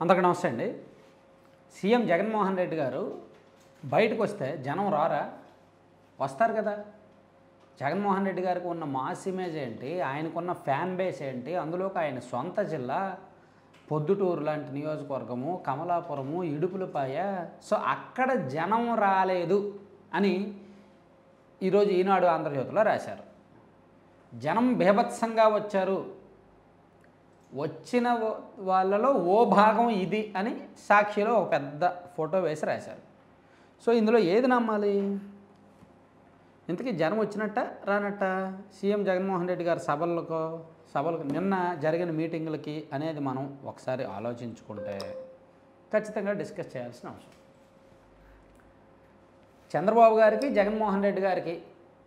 అందరికీ నమస్తే అండి. సీఎం జగన్మోహన్ రెడ్డి గారు బయటకు వస్తే జనం రారా? వస్తారు కదా. జగన్మోహన్ రెడ్డి గారికి ఉన్న మాస్ ఇమేజ్ ఏంటి, ఆయనకున్న ఫ్యాన్ బేస్ ఏంటి, అందులోకి ఆయన సొంత జిల్లా పొద్దుటూరు లాంటి నియోజకవర్గము, కమలాపురము, ఇడుపులపాయ. సో అక్కడ జనం రాలేదు అని ఈరోజు ఈనాడు ఆంధ్రజ్యోతిలో రాశారు. జనం బీభత్సంగా వచ్చారు, వచ్చిన వాళ్ళలో ఓ భాగం ఇది అని సాక్షిలో ఒక పెద్ద ఫోటో వేసి రాశారు. సో ఇందులో ఏది నమ్మాలి? ఇంతకీ జనం వచ్చినట్ట రానట్ట? సీఎం జగన్మోహన్ రెడ్డి గారి సభలకు నిన్న జరిగిన మీటింగులకి అనేది మనం ఒకసారి ఆలోచించుకుంటే ఖచ్చితంగా డిస్కస్ చేయాల్సిన అవసరం. చంద్రబాబు గారికి జగన్మోహన్ రెడ్డి గారికి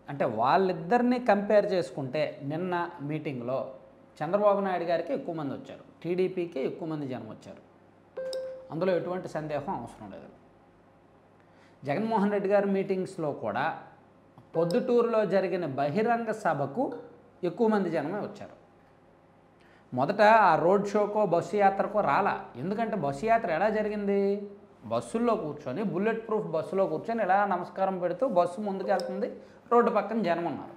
అంటే వాళ్ళిద్దరినీ కంపేర్ చేసుకుంటే నిన్న మీటింగ్లో చంద్రబాబు నాయుడు గారికి ఎక్కువ మంది వచ్చారు, టీడీపీకి ఎక్కువ మంది జనం వచ్చారు. అందులో ఎటువంటి సందేహం అవసరం లేదు. జగన్మోహన్ రెడ్డి గారి మీటింగ్స్లో కూడా పొద్దుటూరులో జరిగిన బహిరంగ సభకు ఎక్కువ మంది జనమే వచ్చారు. మొదట ఆ రోడ్ షోకో బస్సు యాత్రకో రాలా. ఎందుకంటే బస్సు యాత్ర ఎలా జరిగింది? బస్సుల్లో కూర్చొని, బుల్లెట్ ప్రూఫ్ బస్సులో కూర్చొని ఇలా నమస్కారం పెడుతూ బస్సు ముందుకు వెళ్తుంది, రోడ్డు పక్కన జనం ఉన్నారు.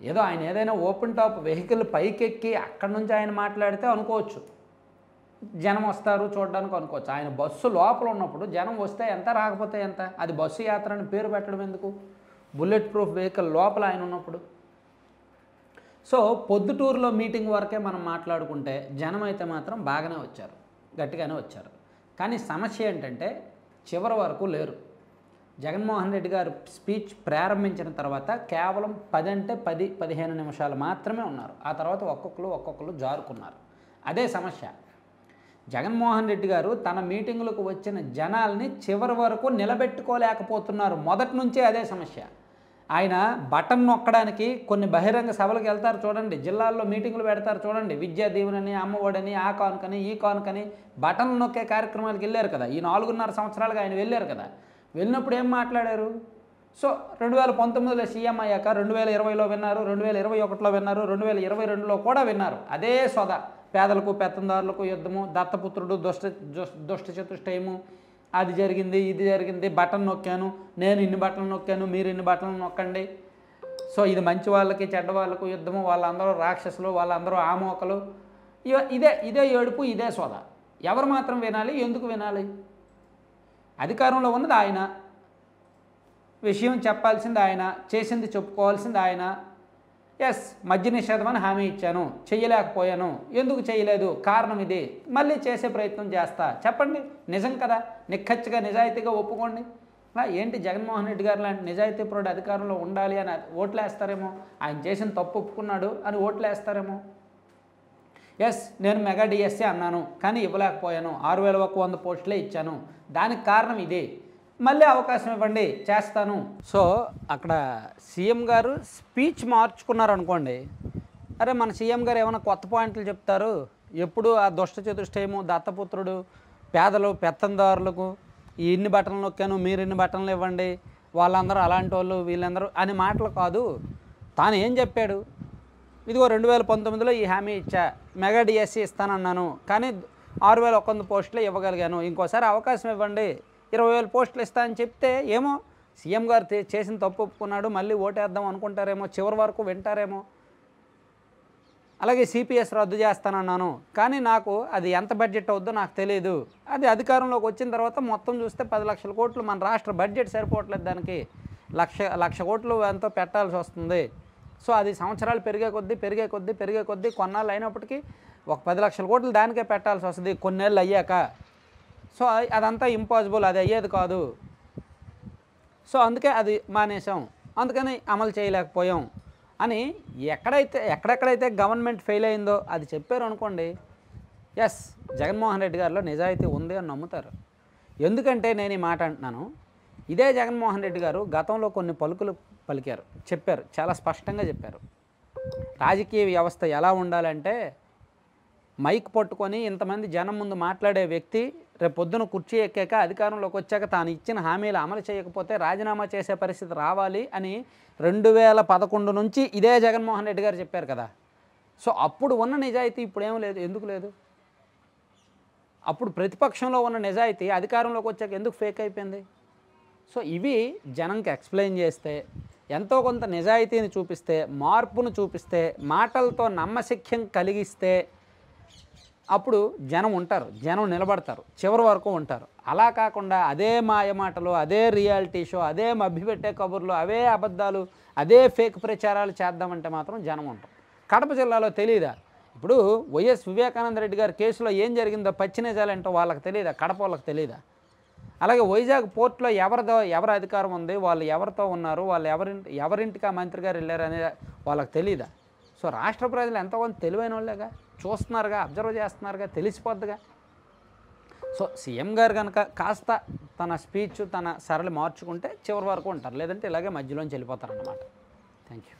ఏదో ఆయన ఏదైనా ఓపెన్ టాప్ వెహికల్ పైకెక్కి అక్కడి నుంచి ఆయన మాట్లాడితే అనుకోవచ్చు, జనం వస్తారు చూడడానికి అనుకోవచ్చు. ఆయన బస్సు లోపల ఉన్నప్పుడు జనం వస్తే ఎంత, రాకపోతే ఎంత? అది బస్సు యాత్ర అని పేరు పెట్టడం ఎందుకు? బుల్లెట్ ప్రూఫ్ వెహికల్ లోపల ఆయన ఉన్నప్పుడు. సో పొద్దుటూరులో మీటింగ్ వరకే మనం మాట్లాడుకుంటే జనం అయితే మాత్రం బాగానే వచ్చారు, గట్టిగానే వచ్చారు. కానీ సమస్య ఏంటంటే చివరి వరకు లేరు. జగన్మోహన్ రెడ్డి గారు స్పీచ్ ప్రారంభించిన తర్వాత కేవలం 10 అంటే 10-15 నిమిషాలు మాత్రమే ఉన్నారు. ఆ తర్వాత ఒక్కొక్కరు జారుకున్నారు. అదే సమస్య. జగన్మోహన్ రెడ్డి గారు తన మీటింగులకు వచ్చిన జనాల్ని చివరి వరకు నిలబెట్టుకోలేకపోతున్నారు. మొదటి నుంచే అదే సమస్య. ఆయన బటన్ నొక్కడానికి కొన్ని బహిరంగ సభలకు వెళ్తారు చూడండి, జిల్లాల్లో మీటింగులు పెడతారు చూడండి, విద్యా దీవెనని, అమ్మఒడని, ఆ కానుకని, ఈ కానుకని బటన్లు నొక్కే కార్యక్రమాలకు వెళ్ళారు కదా. ఈ 4.5 సంవత్సరాలుగా ఆయన వెళ్ళారు కదా. వెళ్ళినప్పుడు ఏం మాట్లాడారు? సో 2019లో సీఎం అయ్యాక 2020లో విన్నారు, 2021లో విన్నారు, 2022లో కూడా విన్నారు. అదే సొద. పేదలకు పెత్తందారులకు యుద్ధము, దత్తపుత్రుడు, దుష్ట చతుష్టయము, అది జరిగింది, ఇది జరిగింది, బటన్ నొక్కాను, నేను ఇన్ని బటన్లు నొక్కాను, మీరు ఇన్ని బటన్లు నొక్కండి. సో ఇది మంచి వాళ్ళకి చెడ్డ వాళ్ళకు యుద్ధము, వాళ్ళందరూ రాక్షసులు, వాళ్ళందరూ ఆమోకలు. ఇదే ఏడుపు, ఇదే సోద. ఎవరు మాత్రం వినాలి? ఎందుకు వినాలి? అధికారంలో ఉన్నది ఆయన, విషయం చెప్పాల్సింది ఆయన, చేసింది చెప్పుకోవాల్సింది ఆయన. ఎస్, మద్య నిషేధం అని హామీ ఇచ్చాను, చెయ్యలేకపోయాను, ఎందుకు చేయలేదు, కారణం ఇది, మళ్ళీ చేసే ప్రయత్నం చేస్తా. చెప్పండి, నిజం కదా, నిక్కచ్చిగా నిజాయితీగా ఒప్పుకోండి. ఏంటి జగన్మోహన్ రెడ్డి గారు లాంటి నిజాయితీపరుడు అధికారంలో ఉండాలి అని ఓట్లేస్తారేమో, ఆయన చేసిన తప్పు ఒప్పుకున్నాడు అని ఓట్లేస్తారేమో. ఎస్, నేను మెగా డిఎస్సీ అన్నాను కానీ ఇవ్వలేకపోయాను, 6100 పోస్టులే ఇచ్చాను, దానికి కారణం ఇదే, మళ్ళీ అవకాశం ఇవ్వండి, చేస్తాను. సో అక్కడ సీఎం గారు స్పీచ్ మార్చుకున్నారు అనుకోండి, అరే మన సీఎం గారు ఏమైనా కొత్త పాయింట్లు చెప్తారు, ఎప్పుడు ఆ దుష్ట చతుష్టయము, దత్తపుత్రుడు, పేదలు పెత్తందారులకు ఇన్ని బటన్లు నొక్కాను, మీరు ఇన్ని బటన్లు ఇవ్వండి, వాళ్ళందరూ అలాంటి వాళ్ళు, వీళ్ళందరూ అని మాటలు కాదు. తాను ఏం చెప్పాడు? ఇదిగో 2019లో ఈ హామీ ఇచ్చా, మెగా డిఎస్సీ ఇస్తానన్నాను కానీ 6100 పోస్టులే ఇవ్వగలిగాను, ఇంకోసారి అవకాశం ఇవ్వండి, 20,000 పోస్టులు ఇస్తా అని చెప్తే ఏమో సీఎం గారు చేసిన తప్పు ఒప్పుకున్నాడు, మళ్ళీ ఓటేద్దాం అనుకుంటారేమో, చివరి వరకు వింటారేమో. అలాగే సిపిఎస్ రద్దు చేస్తానన్నాను కానీ నాకు అది ఎంత బడ్జెట్ అవుద్దో నాకు తెలియదు, అది అధికారంలోకి వచ్చిన తర్వాత మొత్తం చూస్తే 10 లక్షల కోట్లు, మన రాష్ట్ర బడ్జెట్ సరిపోవట్లేదు, దానికి లక్ష కోట్లు ఎంతో పెట్టాల్సి వస్తుంది. సో అది సంవత్సరాలు పెరిగే కొద్దీ కొన్నాళ్ళు అయినప్పటికీ ఒక 10 లక్షల కోట్లు దానికే పెట్టాల్సి వస్తుంది కొన్నేళ్ళు అయ్యాక. సో అదంతా ఇంపాసిబుల్, అది అయ్యేది కాదు. సో అందుకే అది మానేసాం, అందుకని అమలు చేయలేకపోయాం అని ఎక్కడెక్కడైతే గవర్నమెంట్ ఫెయిల్ అయిందో అది చెప్పారు అనుకోండి, ఎస్ జగన్మోహన్ రెడ్డి గారిలో నిజాయితీ ఉంది అని నమ్ముతారు. ఎందుకంటే నేను ఈ మాట అంటున్నాను, ఇదే జగన్మోహన్ రెడ్డి గారు గతంలో కొన్ని పలుకులు పలికారు, చెప్పారు, చాలా స్పష్టంగా చెప్పారు. రాజకీయ వ్యవస్థ ఎలా ఉండాలంటే, మైక్ పట్టుకొని ఇంతమంది జనం ముందు మాట్లాడే వ్యక్తి రేపు పొద్దున కుర్చీ ఎక్కాక అధికారంలోకి వచ్చాక తాను ఇచ్చిన హామీలు అమలు చేయకపోతే రాజీనామా చేసే పరిస్థితి రావాలి అని 2011 నుంచి ఇదే జగన్మోహన్ రెడ్డి గారు చెప్పారు కదా. సో అప్పుడు ఉన్న నిజాయితీ ఇప్పుడు ఏం లేదు. ఎందుకు లేదు? అప్పుడు ప్రతిపక్షంలో ఉన్న నిజాయితీ అధికారంలోకి వచ్చాక ఎందుకు ఫేక్ అయిపోయింది? సో ఇవి జనంకి ఎక్స్ప్లెయిన్ చేస్తే, ఎంతో కొంత నిజాయితీని చూపిస్తే, మార్పును చూపిస్తే, మాటలతో నమ్మశక్యం కలిగిస్తే అప్పుడు జనం ఉంటారు, జనం నిలబడతారు, చివరి వరకు ఉంటారు. అలా కాకుండా అదే మాయమాటలు, అదే రియాలిటీ షో, అదే మభ్యపెట్టే కబుర్లు, అవే అబద్ధాలు, అదే ఫేక్ ప్రచారాలు చేద్దామంటే మాత్రం జనం ఉంటాం. కడప జిల్లాలో తెలీదా? ఇప్పుడు వైఎస్ వివేకానంద రెడ్డి గారి కేసులో ఏం జరిగిందో పచ్చి నిజాలేంటో వాళ్ళకి తెలియదా? కడప వాళ్ళకి తెలియదా? అలాగే వైజాగ్ పోర్టులో ఎవరి అధికారం ఉంది, వాళ్ళు ఎవరితో ఉన్నారు, వాళ్ళు ఎవరింటికి ఆ మంత్రి గారు వెళ్ళారు అనేది వాళ్ళకి తెలీదా? సో రాష్ట్ర ప్రజలు ఎంతోమంది తెలివైన వాళ్ళేగా, చూస్తున్నారుగా, అబ్జర్వ్ చేస్తున్నారుగా, తెలిసిపోద్దిగా. సో సీఎం గారు కనుక కాస్త తన స్పీచ్, తన సరళి మార్చుకుంటే చివరి వరకు ఉంటారు, లేదంటే ఇలాగే మధ్యలోంచి వెళ్ళిపోతారన్నమాట. Thank you.